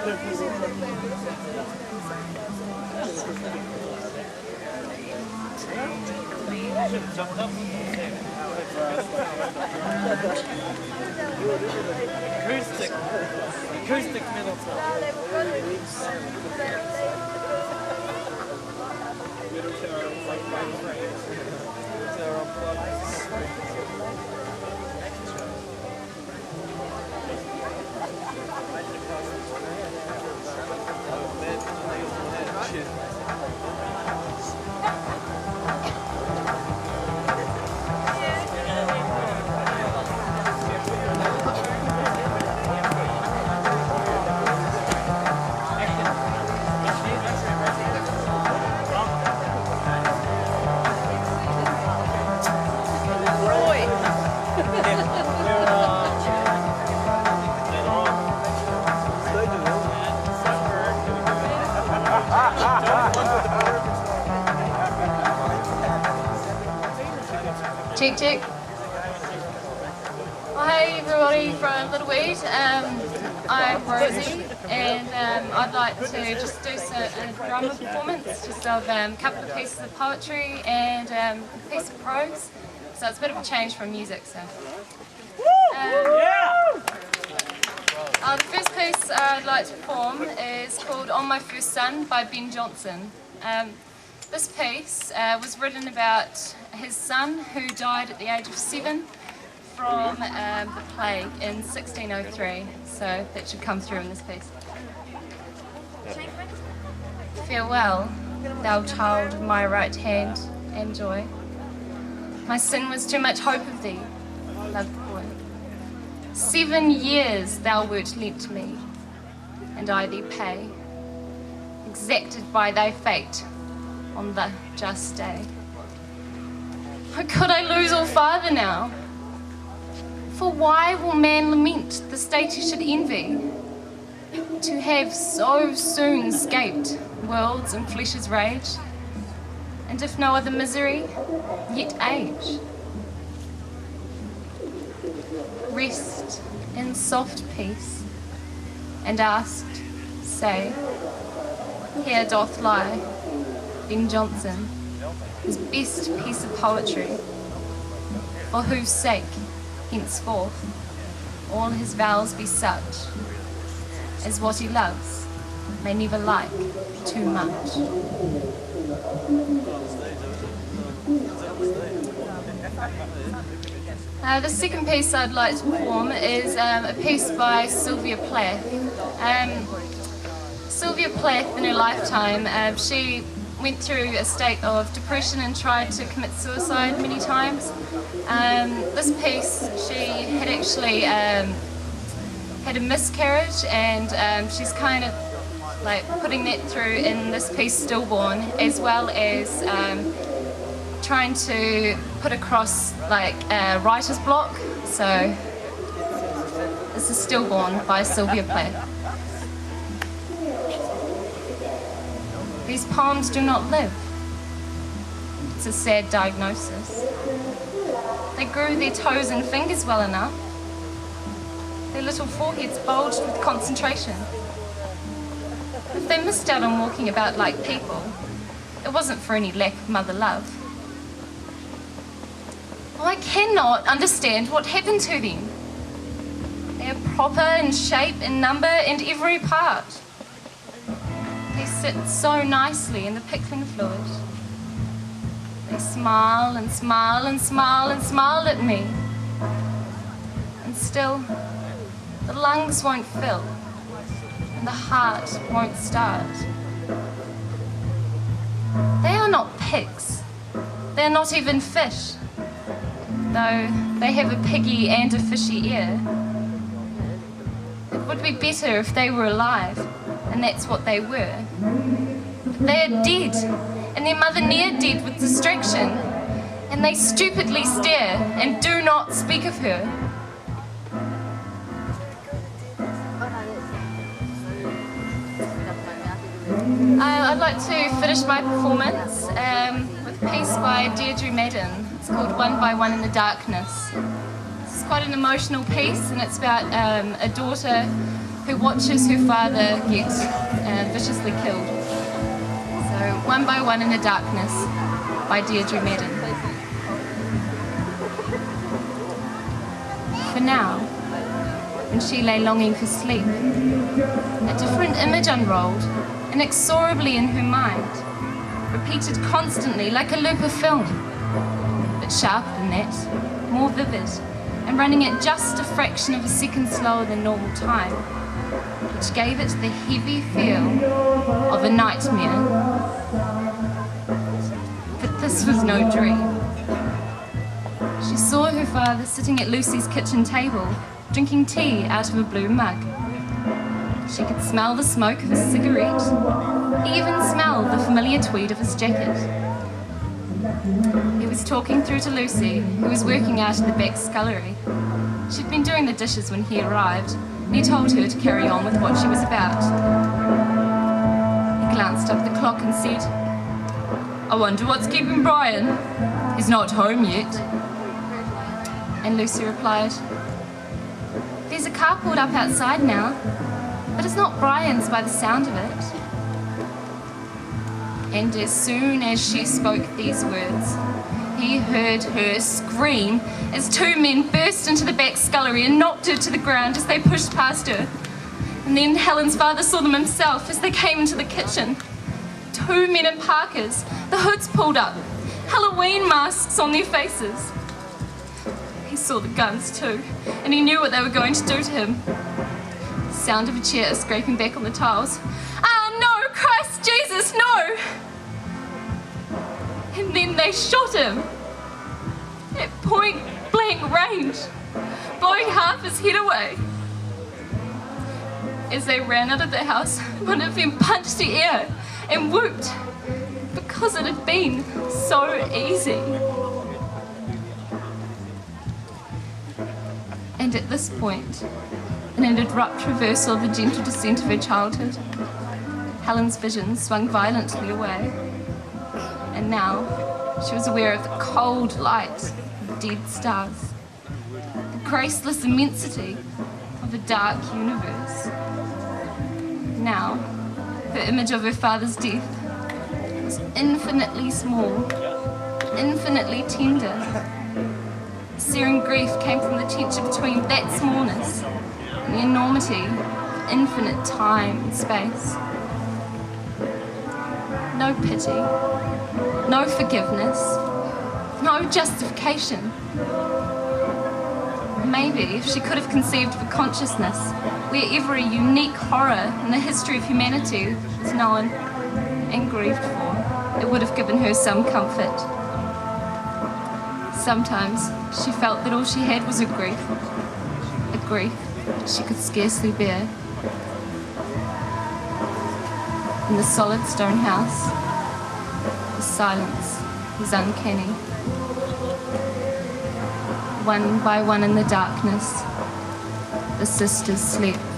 Acoustic metal. Check, check. Well, hey everybody from Little Weed. I'm Rosie, and I'd like to just do a drama performance just of a couple of pieces of poetry and a piece of prose. So it's a bit of a change from music. So. The first piece I'd like to perform is called On My First Son by Jonson. This piece was written about his son who died at the age of 7 from the plague in 1603, so that should come through in this piece. Farewell, thou child of my right hand and joy. My sin was too much hope of thee, loved boy. 7 years thou wert lent me, and I thee pay, exacted by thy fate on the just day. Oh, could I lose all father now? For why will man lament the state he should envy? To have so soon escaped world's and flesh's rage, and if no other misery, yet age. Rest in soft peace, and asked, say, here doth lie Jonson, his best piece of poetry, for whose sake, henceforth, all his vows be such, as what he loves may never like too much. The second piece I'd like to perform is a piece by Silvia plath. Silvia plath, in her lifetime, she went through a state of depression and tried to commit suicide many times. This piece, she had actually had a miscarriage, and she's kind of like putting that through in this piece, Stillborn, as well as trying to put across like writer's block. So this is Stillborn by Silvia plath. These poems do not live. It's a sad diagnosis. They grew their toes and fingers well enough. Their little foreheads bulged with concentration. If they missed out on walking about like people, it wasn't for any lack of mother love. Well, I cannot understand what happened to them. They are proper in shape and number and every part. They sit so nicely in the pickling fluid. They smile and smile and smile and smile at me. And still, the lungs won't fill and the heart won't start. They are not pigs. They're not even fish, though they have a piggy and a fishy ear. It would be better if they were alive, and that's what they were. But they are dead, and their mother near dead with distraction, and they stupidly stare and do not speak of her. I'd like to finish my performance with a piece by Diedre Madden. It's called One by One in the Darkness. This is quite an emotional piece, and it's about a daughter who watches her father get viciously killed. So, One by One in the Darkness by Diedre Madden. For now, when she lay longing for sleep, a different image unrolled, inexorably in her mind, repeated constantly like a loop of film, but sharper than that, more vivid, and running at just a fraction of a second slower than normal time, which gave it the heavy feel of a nightmare. But this was no dream. She saw her father sitting at Lucy's kitchen table, drinking tea out of a blue mug. She could smell the smoke of his cigarette, even smell the familiar tweed of his jacket. He was talking through to Lucy, who was working out in the back scullery. She'd been doing the dishes when he arrived, and he told her to carry on with what she was about. He glanced up the clock and said, "I wonder what's keeping Brian. He's not home yet." And Lucy replied, "There's a car pulled up outside now, but it's not Brian's by the sound of it." And as soon as she spoke these words, he heard her scream as two men burst into the back scullery and knocked her to the ground as they pushed past her. And then Helen's father saw them himself as they came into the kitchen. Two men in parkas, the hoods pulled up, Halloween masks on their faces. He saw the guns too, and he knew what they were going to do to him. The sound of a chair scraping back on the tiles. "Ah, no, Christ Jesus, no!" And then they shot him at point blank range, blowing half his head away. As they ran out of the house, one of them punched the air and whooped because it had been so easy. And at this point, in an abrupt reversal of the gentle descent of her childhood, Helen's vision swung violently away. And now she was aware of the cold light of dead stars, the graceless immensity of a dark universe. Now, her image of her father's death was infinitely small, infinitely tender. Searing grief came from the tension between that smallness and the enormity of infinite time and space. No pity, no forgiveness, no justification. Maybe if she could have conceived of a consciousness where every unique horror in the history of humanity was known and grieved for, it would have given her some comfort. Sometimes she felt that all she had was a grief she could scarcely bear. In the solid stone house, the silence was uncanny. One by one in the darkness, the sisters slept.